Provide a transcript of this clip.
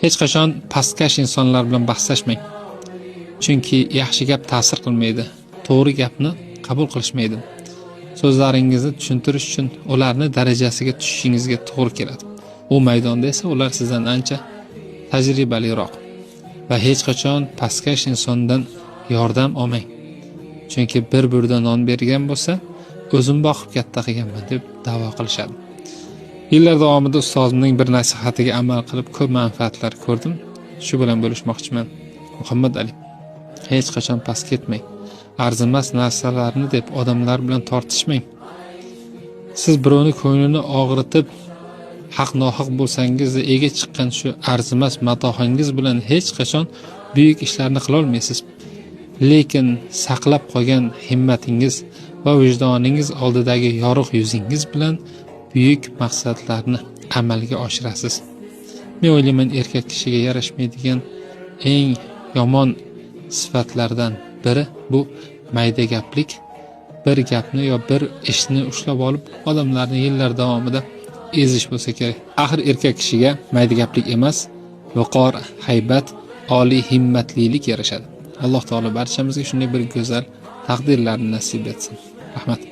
Hech qachon pastkash insonlar bilan bahslashmang. Chunki yaxshi gap ta'sir qilmaydi. To'g'ri gapni qabul qilishmaydi. So'zlaringizni tushuntirish uchun ularni darajasiga tushishingizga to'g'ri keladi. U maydonda esa ular sizdan ancha tajribaliroq. Va hech qachon pastkash insondan yordam olmang. Chunki bir burda non bergan bo'lsa, o'zim boqib katta qilganman deb da'vo qilishadi. Yillar davomida ustozimning bir nasihatiga amal qilib ko'p manfaatlar ko'rdim. Shu bilan bo'lishmoqchiman. Muhammad Ali: hech qachon past ketmang. Arzimas narsalarni deb odamlar bilan tortishmang. Siz birovni ko'nglini og'ritib, haq-nohaq bo'lsangiz va ega chiqqan shu arzimas matohingiz bilan hech qachon buyuk ishlarni qila olmaysiz. Lekin saqlab qolgan himmatingiz va vijdoningiz oldidagi yorug' yuzingiz bilan buyuk maqsadlarni amalga oshirasiz. Men o'ylayman, erkak kishiga yarashmaydigan eng yomon sifatlardan biri bu mayda gaplik. Bir gapni yo bir ishni ushlab olib, odamlarni yillar davomida ezish bo'lsa kerak. Axir erkak kishiga mayda gaplik emas, viqor, haybat, oliy himmatlilik yarashadi. Alloh taolo barchamizga shunday bir go'zal taqdirlarni nasib etsin. Rahmat.